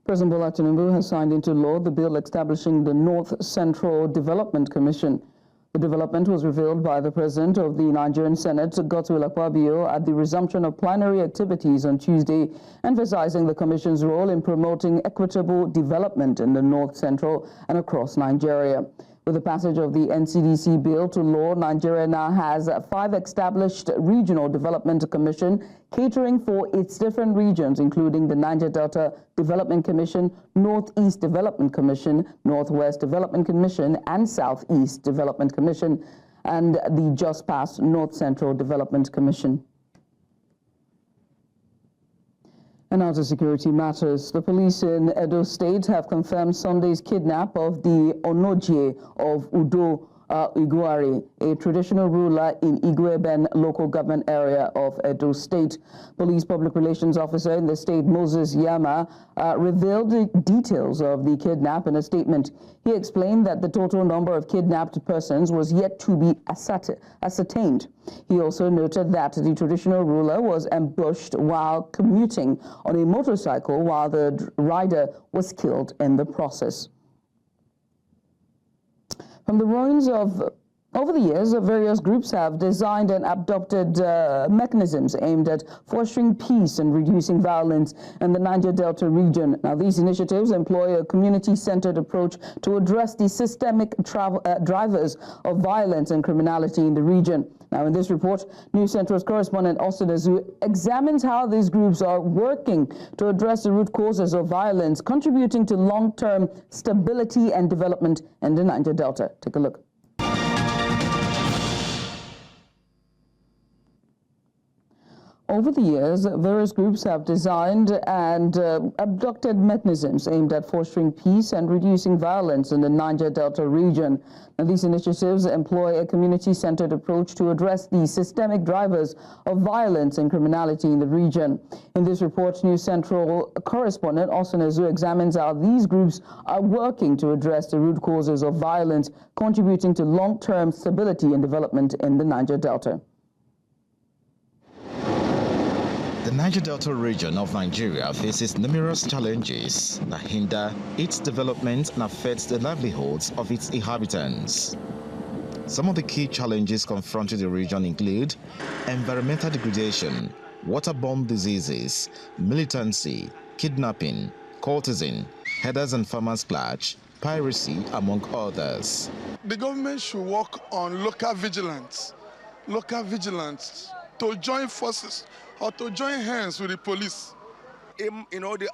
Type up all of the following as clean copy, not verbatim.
President Bola Tinubu has signed into law the bill establishing the North Central Development Commission. The development was revealed by the President of the Nigerian Senate, Godswill Akpabio, at the resumption of plenary activities on Tuesday, emphasizing the Commission's role in promoting equitable development in the North Central and across Nigeria. With the passage of the NCDC bill to law, Nigeria now has 5 established regional development commissions catering for its different regions, including the Niger Delta Development Commission, Northeast Development Commission, Northwest Development Commission, and Southeast Development Commission, and the just passed North Central Development Commission. And now to security matters. The police in Edo State have confirmed Sunday's kidnap of the Onoje of Udo Iguari, a traditional ruler in Igweben local government area of Edo State. Police public relations officer in the state, Moses Yama, revealed the details of the kidnap in a statement. He explained that the total number of kidnapped persons was yet to be ascertained. He also noted that the traditional ruler was ambushed while commuting on a motorcycle, while the rider was killed in the process. From the ruins of, over the years, various groups have designed and adopted mechanisms aimed at fostering peace and reducing violence in the Niger Delta region. Now, these initiatives employ a community-centered approach to address the systemic drivers of violence and criminality in the region. Now, in this report, News Central's correspondent Austin Azu examines how these groups are working to address the root causes of violence, contributing to long-term stability and development in the Niger Delta. Take a look. Over the years, various groups have designed and adopted mechanisms aimed at fostering peace and reducing violence in the Niger Delta region. Now, these initiatives employ a community-centered approach to address the systemic drivers of violence and criminality in the region. In this report, News Central correspondent Austin Azu examines how these groups are working to address the root causes of violence, contributing to long-term stability and development in the Niger Delta. The Niger Delta region of Nigeria faces numerous challenges that hinder its development and affect the livelihoods of its inhabitants. Some of the key challenges confronting the region include environmental degradation, waterborne diseases, militancy, kidnapping, cultism, herders and farmers clash, piracy, among others. The government should work on local vigilance to join forces or to join hands with the police.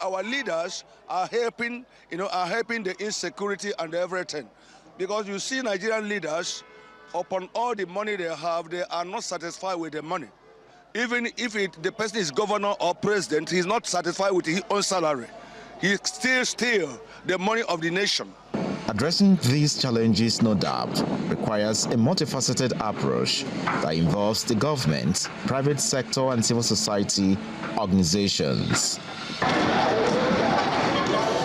Our leaders are helping, the insecurity and everything. Because you see Nigerian leaders, upon all the money they have, they are not satisfied with the money. Even if the person is governor or president, he's not satisfied with his own salary. He still steals the money of the nation. Addressing these challenges, no doubt, requires a multifaceted approach that involves the government, private sector, and civil society organizations.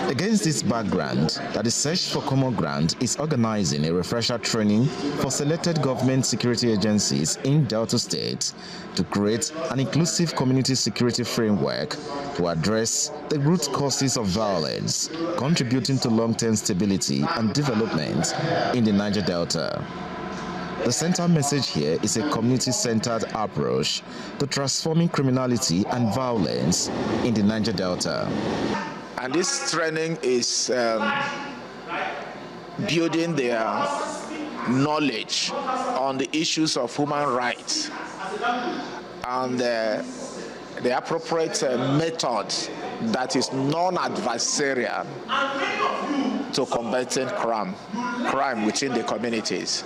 Against this background, that the Search for Common Ground is organizing a refresher training for selected government security agencies in Delta State to create an inclusive community security framework to address the root causes of violence, contributing to long-term stability and development in the Niger Delta. The central message here is a community-centered approach to transforming criminality and violence in the Niger Delta. And this training is building their knowledge on the issues of human rights and the appropriate method that is non-adversarial to combating crime within the communities.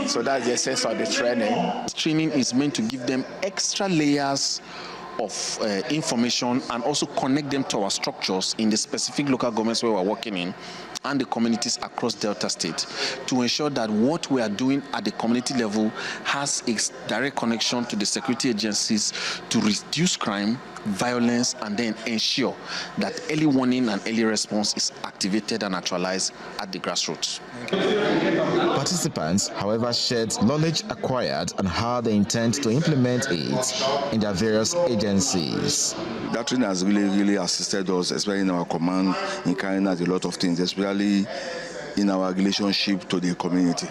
So that's the essence of the training. This training is meant to give them extra layers of information and also connect them to our structures in the specific local governments where we're working in and the communities across Delta State to ensure that what we are doing at the community level has a direct connection to the security agencies to reduce crime violence and then ensure that early warning and early response is activated and actualized at the grassroots. Participants, however, shared knowledge acquired and how they intend to implement it in their various agencies. That training has really assisted us, especially in our command, in carrying out a lot of things, especially in our relationship to the community.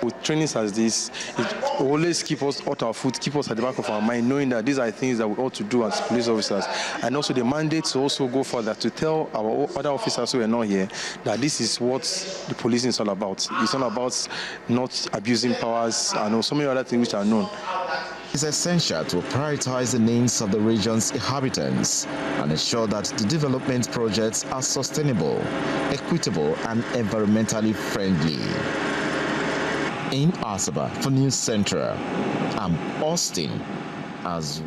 With trainings as this, it always keep us out our foot, keep us at the back of our mind, knowing that these are things that we ought to do as police officers. And also the mandate to also go further, to tell our other officers who are not here that this is what the policing is all about. It's all about not abusing powers and so many other things which are known. It's essential to prioritize the needs of the region's inhabitants and ensure that the development projects are sustainable, equitable, and environmentally friendly. In Asaba for News Central, I'm Austin Azu.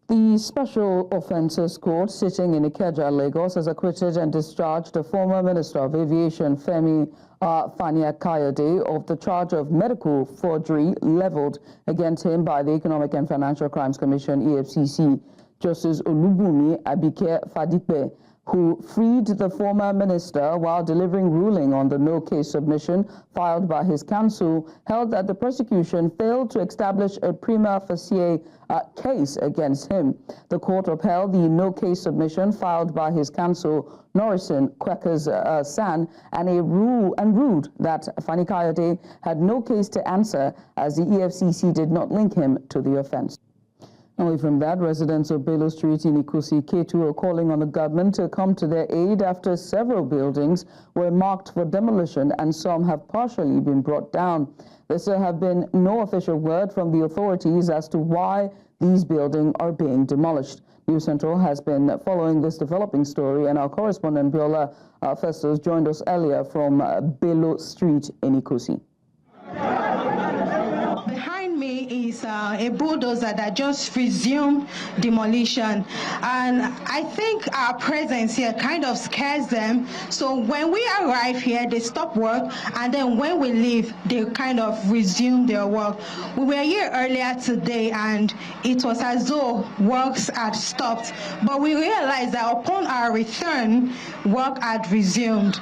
The Special Offences Court sitting in Ikeja, Lagos, has acquitted and discharged the former Minister of Aviation, Femi Fani-Kayode, of the charge of medical forgery leveled against him by the Economic and Financial Crimes Commission, EFCC. Justice Olubunmi Abike-Fadipe, who freed the former minister while delivering ruling on the no-case submission filed by his counsel, held that the prosecution failed to establish a prima facie case against him. The court upheld the no-case submission filed by his counsel, Norrison Quakers and ruled that Fani-Kayode had no case to answer as the EFCC did not link him to the offence. Away from that, residents of Bello Street in Ikosi, Ketu are calling on the government to come to their aid after several buildings were marked for demolition and some have partially been brought down. There have been no official word from the authorities as to why these buildings are being demolished. News Central has been following this developing story, and our correspondent Biola Festus joined us earlier from Bello Street in Ikosi. Is a bulldozer that just resumed demolition, and I think our presence here kind of scares them. So when we arrive here, they stop work, and then when we leave, they kind of resume their work. We were here earlier today, and it was as though works had stopped, but we realized that upon our return, work had resumed.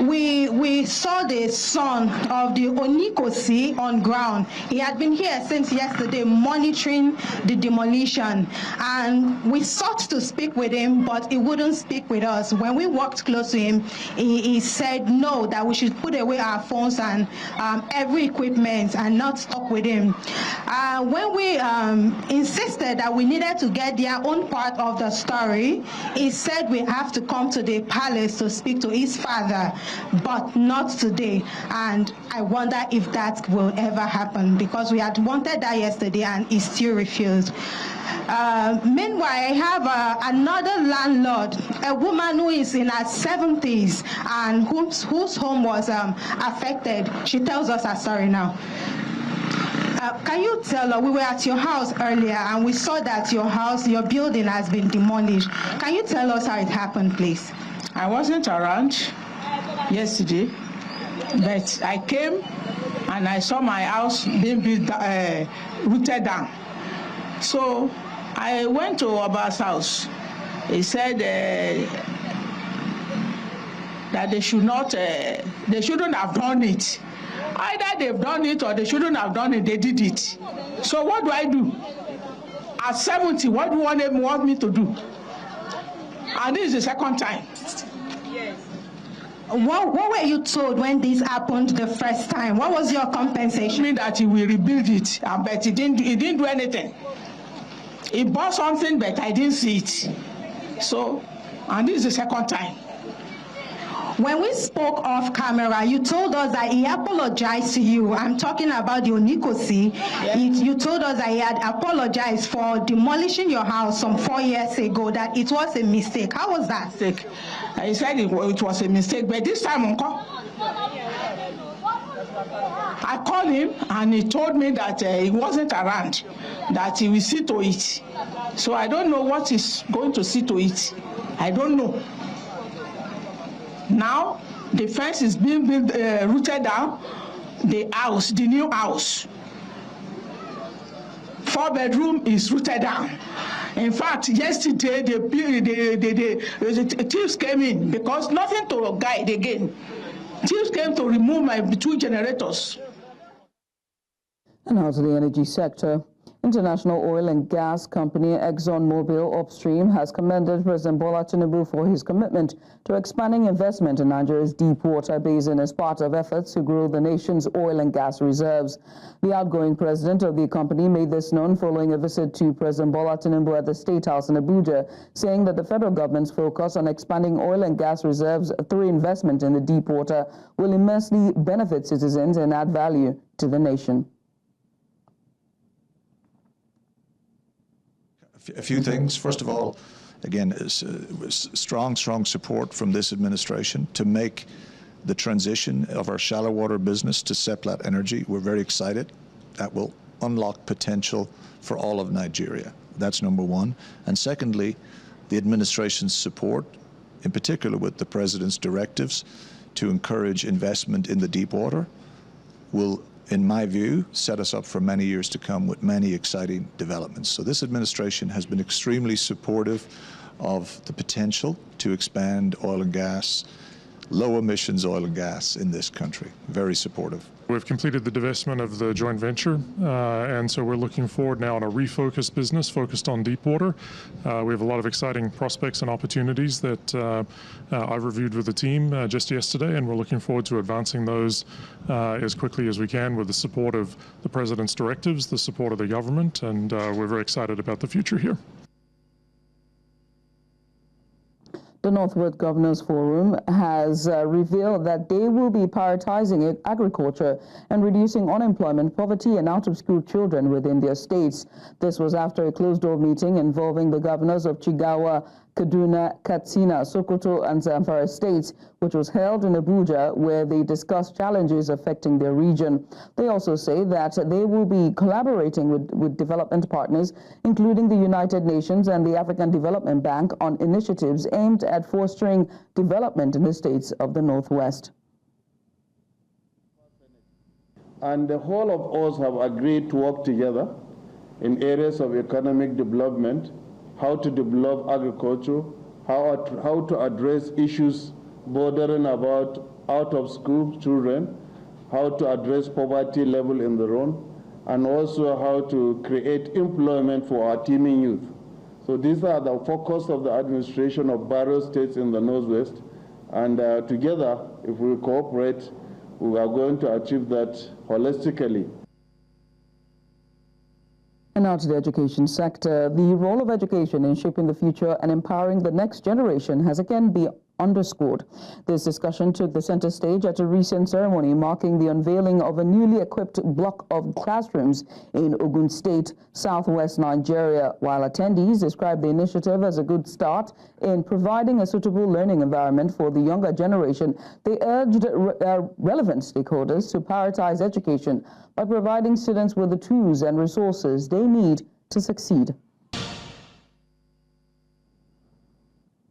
We saw the son of the Onikosi on ground. He had been here since yesterday monitoring the demolition, and we sought to speak with him, but he wouldn't speak with us. When we walked close to him, he said no, that we should put away our phones and every equipment and not talk with him. When we insisted that we needed to get their own part of the story, he said we have to come to the palace to speak to his father, but not today. And I wonder if that will ever happen, because we had wanted that yesterday and he still refused. Meanwhile, I have another landlord, a woman who is in her 70s and whose home was affected. She tells us her story now. Can you tell her, we were at your house earlier and we saw that your building has been demolished. Can you tell us how it happened, please? I wasn't around yesterday, but I came and I saw my house being rooted down. So I went to Oba's house. He said that they shouldn't have done it. Either they've done it or they shouldn't have done it. They did it. So what do I do? At 70, what do you want me to do? And this is the second time. Yes. What were you told when this happened the first time? What was your compensation? He told me that he will rebuild it, but he didn't do anything. He bought something, but I didn't see it. So, and this is the second time. When we spoke off camera, you told us that he apologized to you. I'm talking about the Onikosi. Yes. You told us that he had apologized for demolishing your house some 4 years ago, that it was a mistake. How was that? He said it was a mistake, but this time, Uncle, I called him and he told me that he wasn't around, that he will see to it. So I don't know what he's going to see to it. I don't know. Now, the fence is being rooted down, the new house. 4-bedroom is rooted down. In fact, yesterday the thieves came in because nothing to guide again. Thieves came to remove my 2 generators. And now to the energy sector. International oil and gas company ExxonMobil Upstream has commended President Bola Tinubu for his commitment to expanding investment in Nigeria's deep-water basin as part of efforts to grow the nation's oil and gas reserves. The outgoing president of the company made this known following a visit to President Bola Tinubu at the State House in Abuja, saying that the federal government's focus on expanding oil and gas reserves through investment in the deep water will immensely benefit citizens and add value to the nation. A few things. First of all, again, strong support from this administration to make the transition of our shallow water business to Seplat Energy. We're very excited. That will unlock potential for all of Nigeria. That's number one. And secondly, the administration's support, in particular with the president's directives to encourage investment in the deep water, will, in my view, set us up for many years to come with many exciting developments. So this administration has been extremely supportive of the potential to expand oil and gas, low emissions oil and gas in this country. Very supportive. We've completed the divestment of the joint venture, and so we're looking forward now on a refocused business focused on deep water. We have a lot of exciting prospects and opportunities that I've reviewed with the team just yesterday, and we're looking forward to advancing those as quickly as we can with the support of the President's directives, the support of the government, and we're very excited about the future here. The Northwest Governors Forum has revealed that they will be prioritizing agriculture and reducing unemployment, poverty, and out-of-school children within their states. This was after a closed-door meeting involving the governors of Jigawa, Kaduna, Katsina, Sokoto, and Zamfara states, which was held in Abuja, where they discussed challenges affecting their region. They also say that they will be collaborating with development partners, including the United Nations and the African Development Bank, on initiatives aimed at fostering development in the states of the Northwest. And the whole of us have agreed to work together in areas of economic development, how to develop agriculture, how to address issues bordering about out-of-school children, how to address poverty level in the region, and also how to create employment for our teeming youth. So these are the focus of the administration of various states in the Northwest, and together, if we cooperate, we are going to achieve that holistically. And now to the education sector. The role of education in shaping the future and empowering the next generation has again been underscored. This discussion took the center stage at a recent ceremony marking the unveiling of a newly equipped block of classrooms in Ogun State, southwest Nigeria. While attendees described the initiative as a good start in providing a suitable learning environment for the younger generation, they urged relevant stakeholders to prioritize education by providing students with the tools and resources they need to succeed.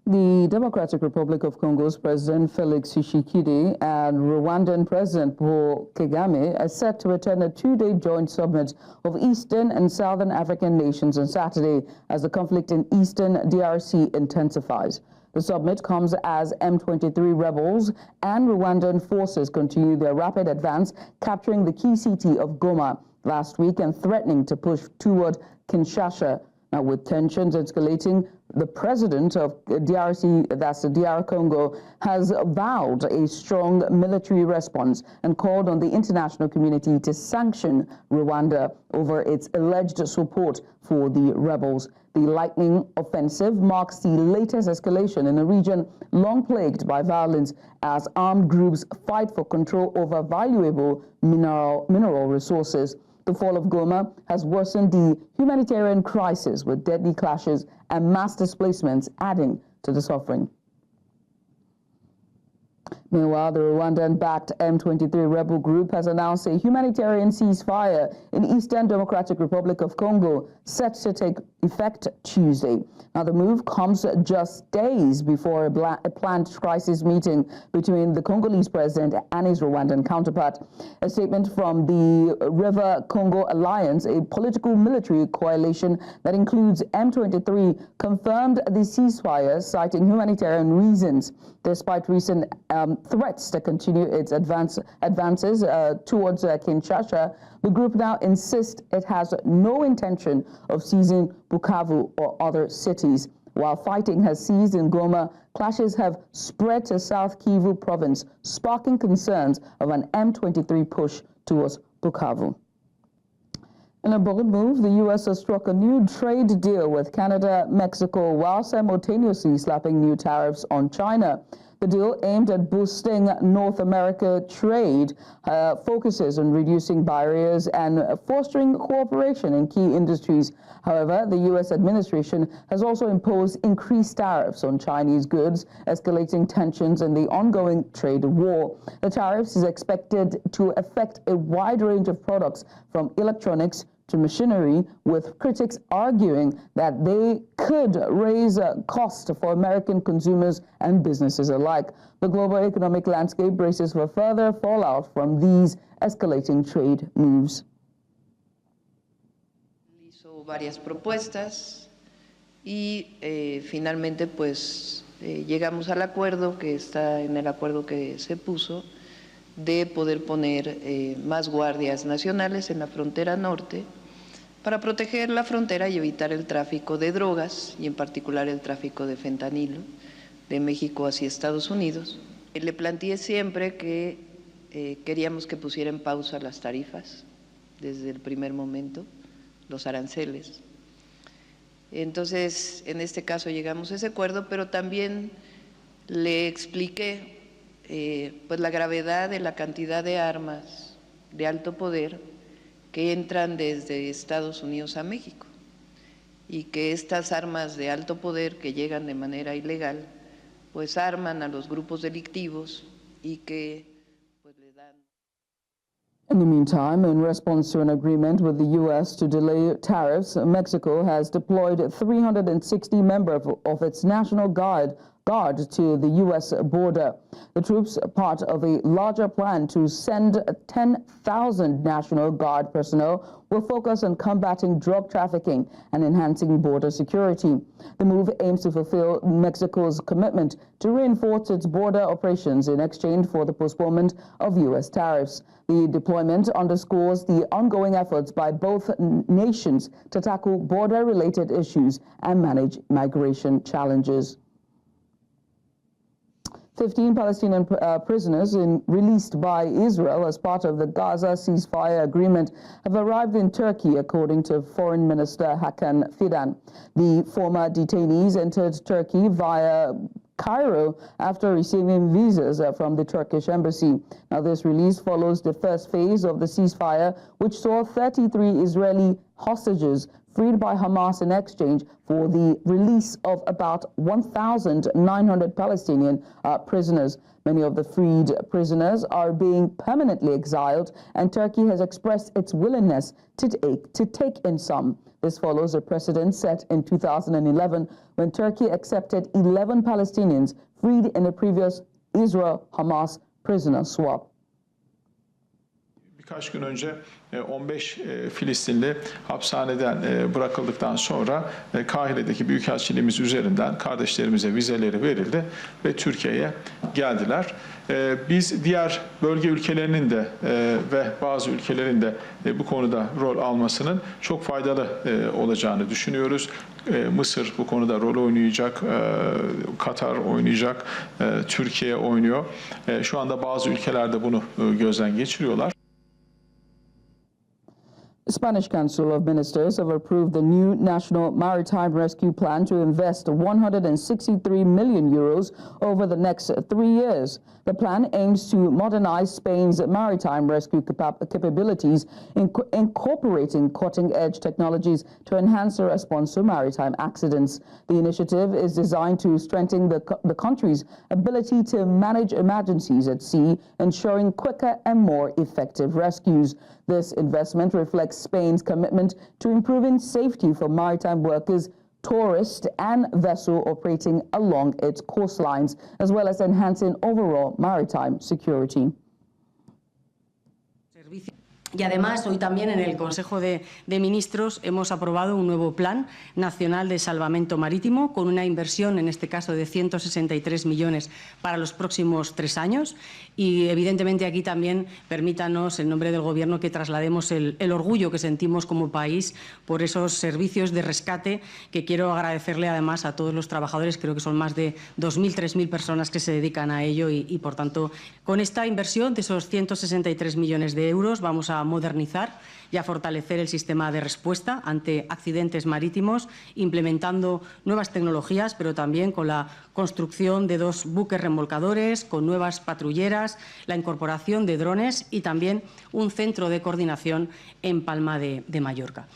The Democratic Republic of Congo's President Felix Tshisekedi and Rwandan President Paul Kagame are set to attend a two-day joint summit of Eastern and Southern African nations on Saturday as the conflict in Eastern DRC intensifies. The summit comes as M23 rebels and Rwandan forces continue their rapid advance, capturing the key city of Goma last week and threatening to push toward Kinshasa. Now, with tensions escalating, the president of DRC, that's the DR Congo, has vowed a strong military response and called on the international community to sanction Rwanda over its alleged support for the rebels. The lightning offensive marks the latest escalation in a region long plagued by violence as armed groups fight for control over valuable mineral resources. The fall of Goma has worsened the humanitarian crisis with deadly clashes and mass displacements adding to the suffering. Meanwhile, the Rwandan-backed M23 rebel group has announced a humanitarian ceasefire in Eastern Democratic Republic of Congo, set to take effect Tuesday. Now, the move comes just days before a planned crisis meeting between the Congolese president and his Rwandan counterpart. A statement from the River Congo Alliance, a political military coalition that includes M23, confirmed the ceasefire, citing humanitarian reasons. Despite recent threats to continue its advances towards Kinshasa, the group now insists it has no intention of seizing Bukavu or other cities. While fighting has ceased in Goma, clashes have spread to South Kivu province, sparking concerns of an M23 push towards Bukavu. In a bold move, the U.S. has struck a new trade deal with Canada, Mexico, while simultaneously slapping new tariffs on China. The deal, aimed at boosting North America trade, focuses on reducing barriers and fostering cooperation in key industries. However, the U.S. administration has also imposed increased tariffs on Chinese goods, escalating tensions in the ongoing trade war. The tariffs is expected to affect a wide range of products, from electronics to machinery, with critics arguing that they could raise costs for American consumers and businesses alike. The global economic landscape braces for further fallout from these escalating trade moves. Hizo varias propuestas y finalmente pues llegamos al acuerdo que está en el acuerdo que se puso de poder poner más guardias nacionales en la frontera norte para proteger la frontera y evitar el tráfico de drogas, y en particular el tráfico de fentanilo de México hacia Estados Unidos. Le planteé siempre que queríamos que pusiera en pausa las tarifas desde el primer momento, los aranceles. Entonces, en este caso llegamos a ese acuerdo, pero también le expliqué pues la gravedad de la cantidad de armas de alto poder que entran desde Estados Unidos a México, y que estas armas de alto poder que llegan de manera ilegal pues arman a los grupos delictivos y que pues le dan. In the meantime, in response to an agreement with the U.S. to delay tariffs, Mexico has deployed 360 members of its National Guard to the U.S. border. The troops, part of a larger plan to send 10,000 National Guard personnel, will focus on combating drug trafficking and enhancing border security. The move aims to fulfill Mexico's commitment to reinforce its border operations in exchange for the postponement of U.S. tariffs. The deployment underscores the ongoing efforts by both nations to tackle border-related issues and manage migration challenges. 15 Palestinian prisoners released by Israel as part of the Gaza ceasefire agreement have arrived in Turkey, according to Foreign Minister Hakan Fidan. The former detainees entered Turkey via Cairo after receiving visas from the Turkish embassy. Now, this release follows the first phase of the ceasefire, which saw 33 Israeli hostages freed by Hamas in exchange for the release of about 1,900 Palestinian prisoners. Many of the freed prisoners are being permanently exiled, and Turkey has expressed its willingness to take in some. This follows a precedent set in 2011 when Turkey accepted 11 Palestinians freed in a previous Israel-Hamas prisoner swap. Birkaç gün önce 15 Filistinli hapishaneden bırakıldıktan sonra Kahire'deki Büyükelçiliğimiz üzerinden kardeşlerimize vizeleri verildi ve Türkiye'ye geldiler. Biz diğer bölge ülkelerinin de ve bazı ülkelerin de bu konuda rol almasının çok faydalı olacağını düşünüyoruz. Mısır bu konuda rol oynayacak, Katar oynayacak, Türkiye oynuyor. Şu anda bazı ülkelerde bunu gözden geçiriyorlar. Spanish Council of Ministers have approved the new National Maritime Rescue Plan to invest 163 million euros over the next 3 years. The plan aims to modernize Spain's maritime rescue capabilities, incorporating cutting-edge technologies to enhance the response to maritime accidents. The initiative is designed to strengthen the country's ability to manage emergencies at sea, ensuring quicker and more effective rescues. This investment reflects Spain's commitment to improving safety for maritime workers, tourists, and vessels operating along its coastlines, as well as enhancing overall maritime security. Y además, hoy también en el Consejo de Ministros hemos aprobado un nuevo Plan Nacional de Salvamento Marítimo con una inversión, en este caso, de 163 millones para los próximos 3 años. Y, evidentemente, aquí también permítanos, en nombre del Gobierno, que traslademos el orgullo que sentimos como país por esos servicios de rescate, que quiero agradecerle, además, a todos los trabajadores. Creo que son más de 2.000, 3.000 personas que se dedican a ello y, por tanto, con esta inversión de esos 163 millones de euros vamos a modernizar y a fortalecer el sistema de respuesta ante accidentes marítimos, implementando nuevas tecnologías, pero también con la construcción de 2 buques remolcadores, con nuevas patrulleras, la incorporación de drones y también un centro de coordinación en Palma de Mallorca.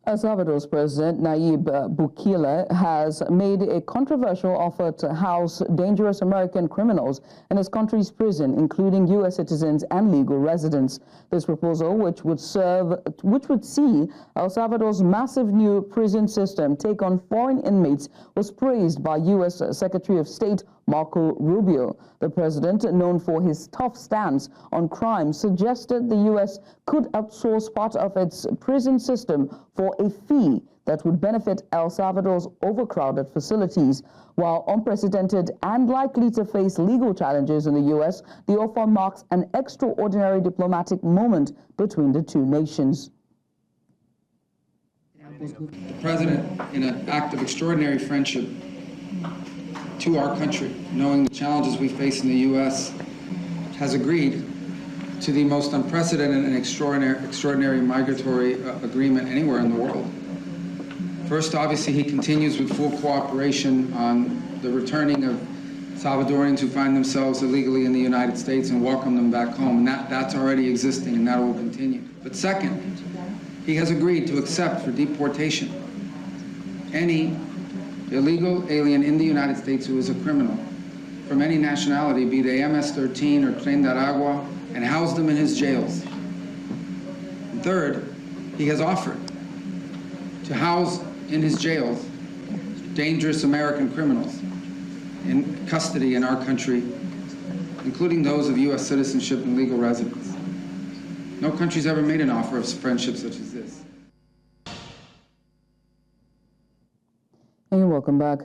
El Salvador's President Nayib Bukele has made a controversial offer to house dangerous American criminals in his country's prison, including U.S. citizens and legal residents. This proposal, which would see El Salvador's massive new prison system take on foreign inmates, was praised by U.S. Secretary of State Marco Rubio. The president, known for his tough stance on crime, suggested the U.S. could outsource part of its prison system for a fee that would benefit El Salvador's overcrowded facilities. While unprecedented and likely to face legal challenges in the U.S., the offer marks an extraordinary diplomatic moment between the two nations. The president, in an act of extraordinary friendship to our country, knowing the challenges we face in the U.S., has agreed to the most unprecedented and extraordinary migratory agreement anywhere in the world. First, obviously, he continues with full cooperation on the returning of Salvadorans who find themselves illegally in the United States and welcome them back home. And that's already existing, and that will continue. But second, he has agreed to accept for deportation any illegal alien in the United States who is a criminal from any nationality, be they MS-13 or Tren de Aragua, and house them in his jails. And third, he has offered to house in his jails dangerous American criminals in custody in our country, including those of U.S. citizenship and legal residence. No country's ever made an offer of friendship such as this. And welcome back.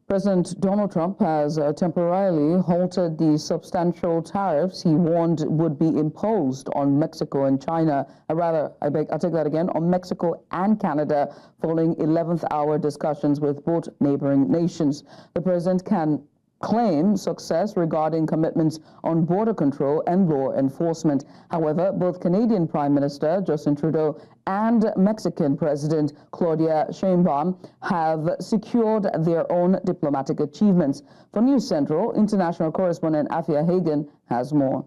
President Donald Trump has temporarily halted the substantial tariffs he warned would be imposed on Mexico and China. I'll take that again, on Mexico and Canada, following 11th hour discussions with both neighboring nations. The president can claim success regarding commitments on border control and law enforcement. However, both Canadian Prime Minister Justin Trudeau and Mexican President Claudia Sheinbaum have secured their own diplomatic achievements. For News Central, international correspondent Afia Hagen has more.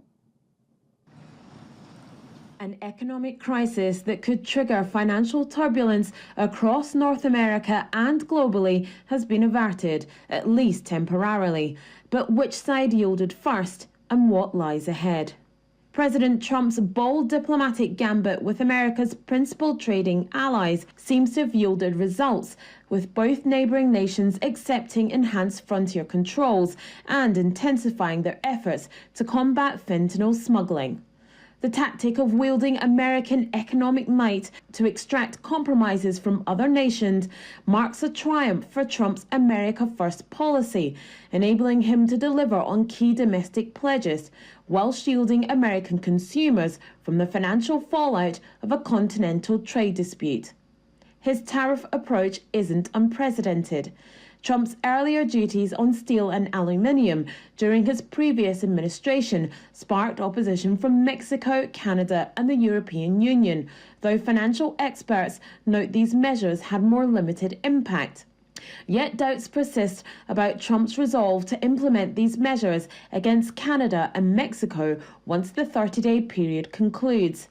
An economic crisis that could trigger financial turbulence across North America and globally has been averted, at least temporarily. But which side yielded first, and what lies ahead? President Trump's bold diplomatic gambit with America's principal trading allies seems to have yielded results, with both neighbouring nations accepting enhanced frontier controls and intensifying their efforts to combat fentanyl smuggling. The tactic of wielding American economic might to extract compromises from other nations marks a triumph for Trump's America First policy, enabling him to deliver on key domestic pledges while shielding American consumers from the financial fallout of a continental trade dispute. His tariff approach isn't unprecedented. Trump's earlier duties on steel and aluminium during his previous administration sparked opposition from Mexico, Canada and the European Union, though financial experts note these measures had more limited impact. Yet doubts persist about Trump's resolve to implement these measures against Canada and Mexico once the 30-day period concludes.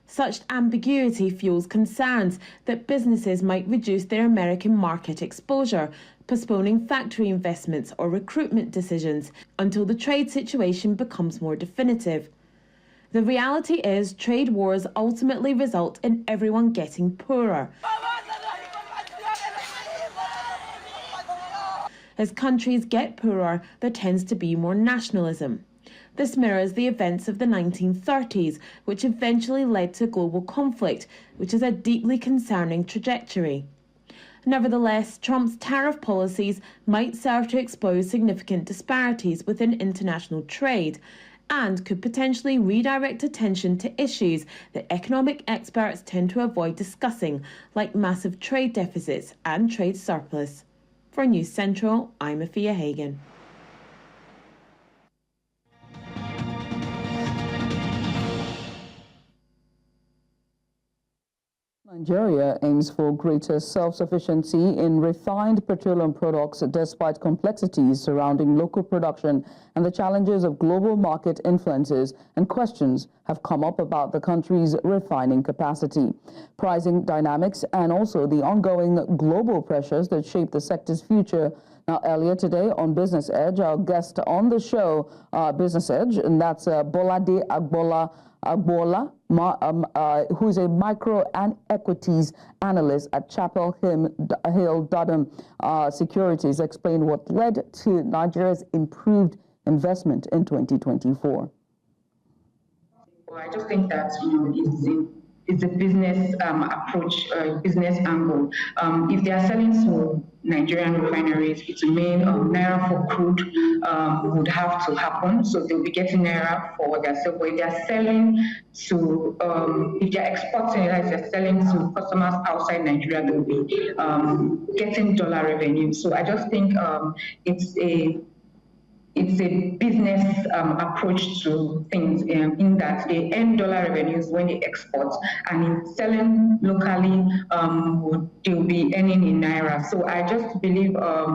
Such ambiguity fuels concerns that businesses might reduce their American market exposure, postponing factory investments or recruitment decisions until the trade situation becomes more definitive. The reality is trade wars ultimately result in everyone getting poorer. As countries get poorer, there tends to be more nationalism. This mirrors the events of the 1930s, which eventually led to global conflict, which is a deeply concerning trajectory. Nevertheless, Trump's tariff policies might serve to expose significant disparities within international trade and could potentially redirect attention to issues that economic experts tend to avoid discussing, like massive trade deficits and trade surplus. For News Central, I'm Afia Hagan. Nigeria aims for greater self-sufficiency in refined petroleum products despite complexities surrounding local production and the challenges of global market influences, and questions have come up about the country's refining capacity, pricing dynamics and also the ongoing global pressures that shape the sector's future. Now, earlier today on Business Edge, our guest on the show, Business Edge, and that's Bolade Agbola, who's a micro and equities analyst at Chapel Hill Durham Securities, explained what led to Nigeria's improved investment in 2024. Well, I just think that it's a business approach, business angle. If they are selling to Nigerian refineries, it's main naira for crude would have to happen. So they'll be getting naira for their sale. But if they're selling to, if they're exporting, like they're selling to customers outside Nigeria, they'll be getting dollar revenue. So I just think it's a business approach to things in that they earn dollar revenues when they export, and in selling locally, they'll be earning in naira. So I just believe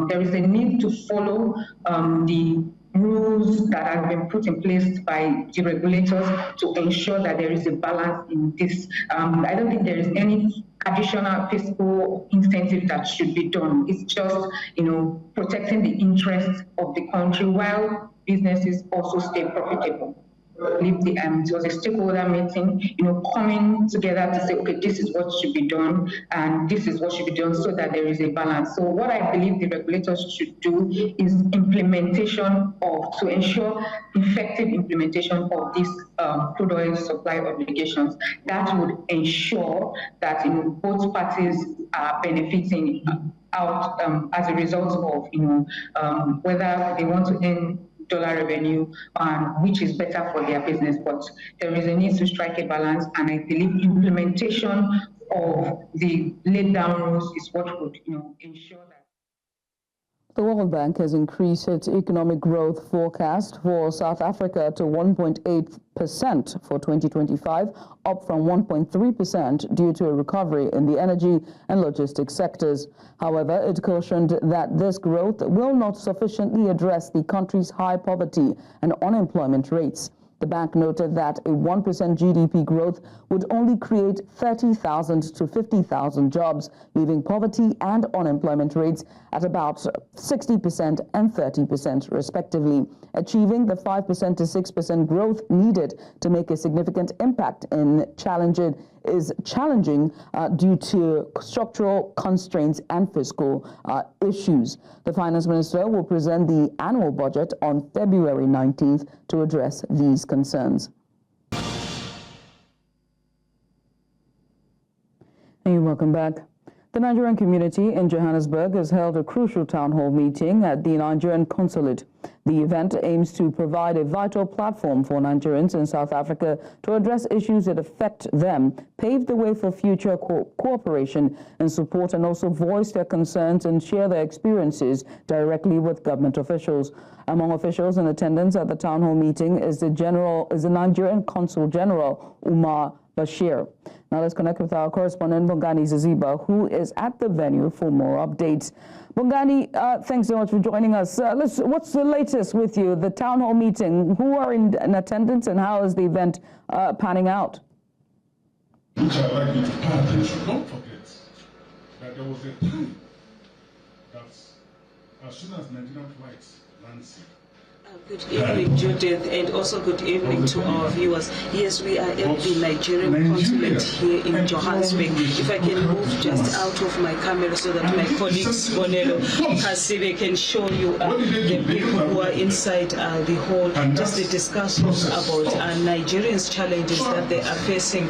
there is a need to follow the rules that have been put in place by the regulators to ensure that there is a balance in this. I don't think there is any additional fiscal incentive that should be done. It's just, protecting the interests of the country while businesses also stay profitable. It was a stakeholder meeting, coming together to say, okay, this is what should be done and this is what should be done so that there is a balance. So what I believe the regulators should do is to ensure effective implementation of these crude oil supply obligations. That would ensure that both parties are benefiting out as a result of whether they want to earn dollar revenue, which is better for their business. But there is a need to strike a balance, and I believe implementation of the laid down rules is what would ensure that. The World Bank has increased its economic growth forecast for South Africa to 1.8% for 2025, up from 1.3% due to a recovery in the energy and logistics sectors. However, it cautioned that this growth will not sufficiently address the country's high poverty and unemployment rates. The bank noted that a 1% GDP growth would only create 30,000 to 50,000 jobs, leaving poverty and unemployment rates at about 60% and 30% respectively. Achieving the 5% to 6% growth needed to make a significant impact is challenging due to structural constraints and fiscal issues. The finance minister will present the annual budget on February 19th to address these concerns. And welcome back. The Nigerian community in Johannesburg has held a crucial town hall meeting at the Nigerian consulate. The event aims to provide a vital platform for Nigerians in South Africa to address issues that affect them, pave the way for future cooperation and support, and also voice their concerns and share their experiences directly with government officials. Among officials in attendance at the town hall meeting is the Nigerian Consul General Umar Bashir. Now let's connect with our correspondent Bongani Zaziba, who is at the venue for more updates. Bongani, thanks so much for joining us. What's the latest with you? The town hall meeting, who are in attendance and how is the event panning out? Which I'd like you to pay attention. Don't forget that there was a time that as soon as Nigerian flights landed, good evening, Judith, and also good evening to our viewers. Yes, we are at the Nigerian consulate here in Johannesburg. If I can move just out of my camera so that my colleagues, Bonello, Kasibe, can show you the people who are inside the hall, just the discussions about Nigerians' challenges that they are facing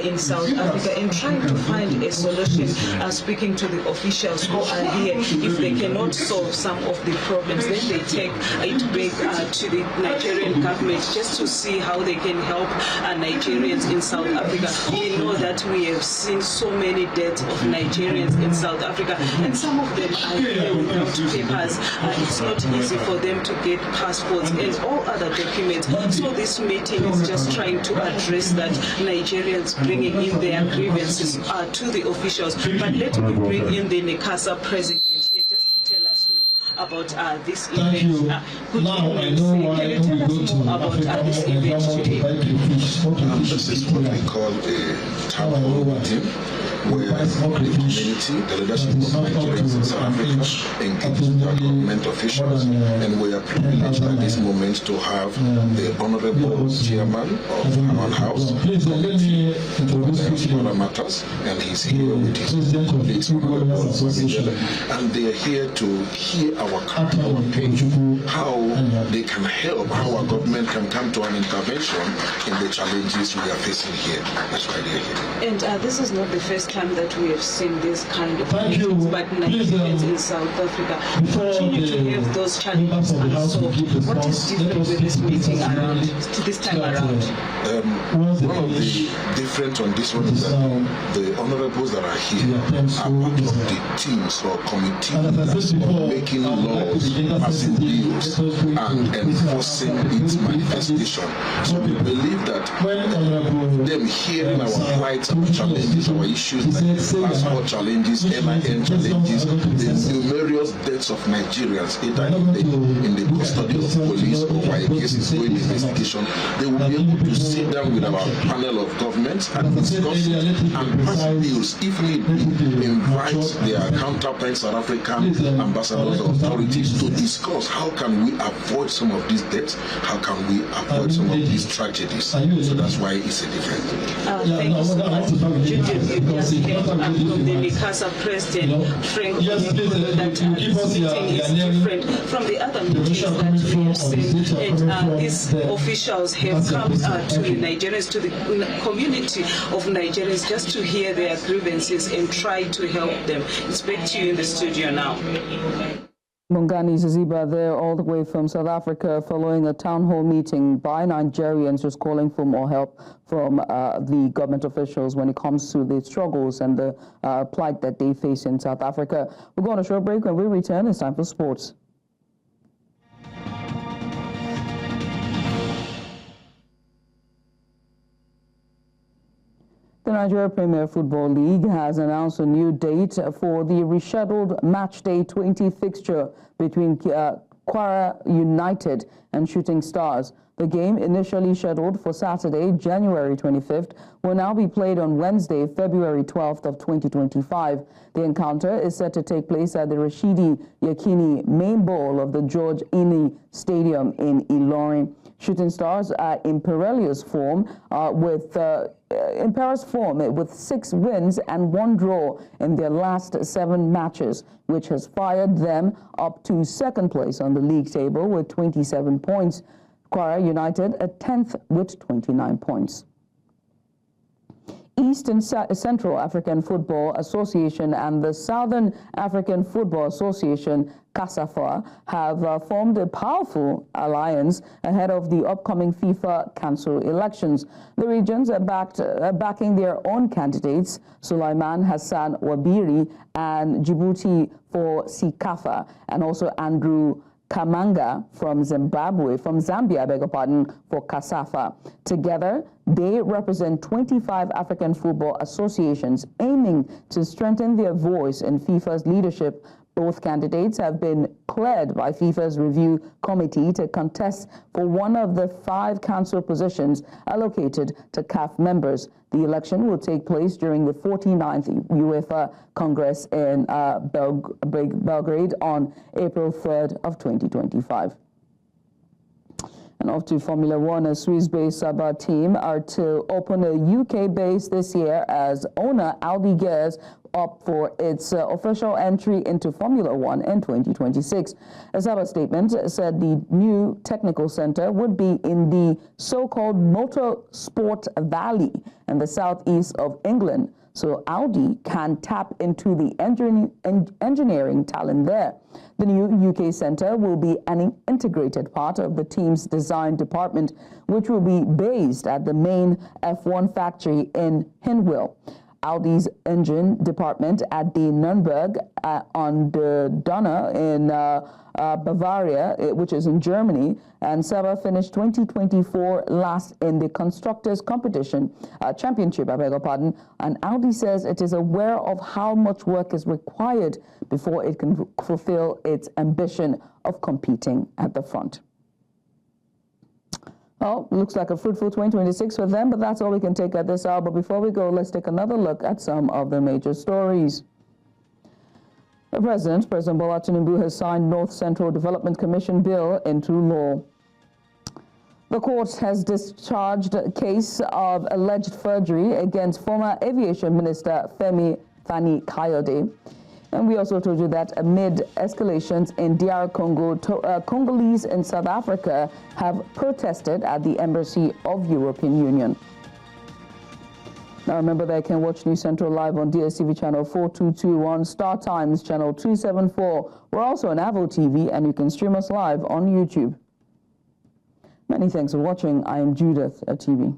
in South Africa and trying to find a solution, speaking to the officials who are here. If they cannot solve some of the problems, then they take it back to the Nigerian government just to see how they can help Nigerians in South Africa. We know that we have seen so many deaths of Nigerians in South Africa, and some of them are here without papers. It's not easy for them to get passports and all other documents. So this meeting is just trying to address that, Nigerians bringing in their grievances to the officials. But let me bring in the NECASA president here just to tell us more about this event. Good evening. Can you tell us more about this event today? This is what we call a town hall meeting, where the community, the leadership of Nigerians in South Africa, engage with our government officials, and we are privileged at this moment to have the Honorable Chairman of our House Committee for Other Matters, and he's here with his colleagues, Honorable Femi, and they are here to hear our pain, how they can help, how our government can come to an intervention in the challenges we are facing here. That's why they're here. And this is not the first time that we have seen this kind of meetings, but Nigerians in South Africa continue to have those challenges unsolved. What is different with this meeting around, this time around? One of the different on this one is that the honorables that are here are part of the teams or committee of making laws, passing bills, and enforcing its manifestation. So we believe that them hearing our plights, our challenges, our issues like passport challenges, NIN challenges, the numerous deaths of Nigerians, either in the custody of police or while a case is going investigation, they will be able to sit down with our panel of governments and discuss and pass bills, if need be, invite their counterparts, South African ambassadors or authorities to discuss how can we avoid some of these deaths, how can we avoid some of these tragedies. So that's why it's a different. Thank you so much. Judith, you just heard from the NECASA president, Frank, that this meeting is different from the other meetings that we have seen. And these officials have come to the Nigerians, to the community of Nigerians, just to hear their grievances and try to help them. It's back to you in the studio now. Bongani Zaziba there all the way from South Africa following a town hall meeting by Nigerians just calling for more help from the government officials when it comes to the struggles and the plight that they face in South Africa. We'll go on a short break. When we return, it's time for sports. The Nigeria Premier Football League has announced a new date for the rescheduled Match Day 20 fixture between Kwara United and Shooting Stars. The game, initially scheduled for Saturday, January 25th, will now be played on Wednesday, February 12th of 2025. The encounter is set to take place at the Rashidi Yakini main bowl of the George Ini Stadium in Ilorin. Shooting Stars are in perilous form with 6 wins and 1 draw in their last 7 matches, which has fired them up to 2nd place on the league table with 27 points. Kwara United at 10th with 29 points. East and Central African Football Association and the Southern African Football Association, CASAFA, have formed a powerful alliance ahead of the upcoming FIFA Council elections. The regions are backing their own candidates, Sulaiman Hassan Wabiri and Djibouti for Sikafa, and also Andrew Kamanga from Zambia, beg your pardon, for CASAFA. Together, they represent 25 African football associations aiming to strengthen their voice in FIFA's leadership. Both candidates have been cleared by FIFA's review committee to contest for one of the 5 council positions allocated to CAF members. The election will take place during the 49th UEFA Congress in Belgrade on April 3rd of 2025. And off to Formula One, a Swiss-based Sabah team are to open a UK base this year as owner Audi gears up for its official entry into Formula One in 2026. A Sabah statement said the new technical center would be in the so-called Motorsport Valley in the southeast of England, so Audi can tap into the engineering talent there. The new UK center will be an integrated part of the team's design department, which will be based at the main F1 factory in Hinwil. Audi's engine department at the Nürnberg on the Donau in Bavaria, which is in Germany, and Sabah finished 2024 last in the Constructors' Competition Championship, I beg your pardon, and Audi says it is aware of how much work is required before it can fulfill its ambition of competing at the front. Well, looks like a fruitful 2026 for them, but that's all we can take at this hour. But before we go, let's take another look at some of the major stories. The President Bola Tinubu, has signed North Central Development Commission bill into law. The court has discharged a case of alleged forgery against former Aviation Minister Femi Fani-Kayode. And we also told you that amid escalations in DR Congo, Congolese in South Africa have protested at the Embassy of European Union. Now remember that you can watch News Central live on DSTV channel 422, on Star Times channel 274. We're also on Avo TV, and you can stream us live on YouTube. Many thanks for watching. I am Judith at TV.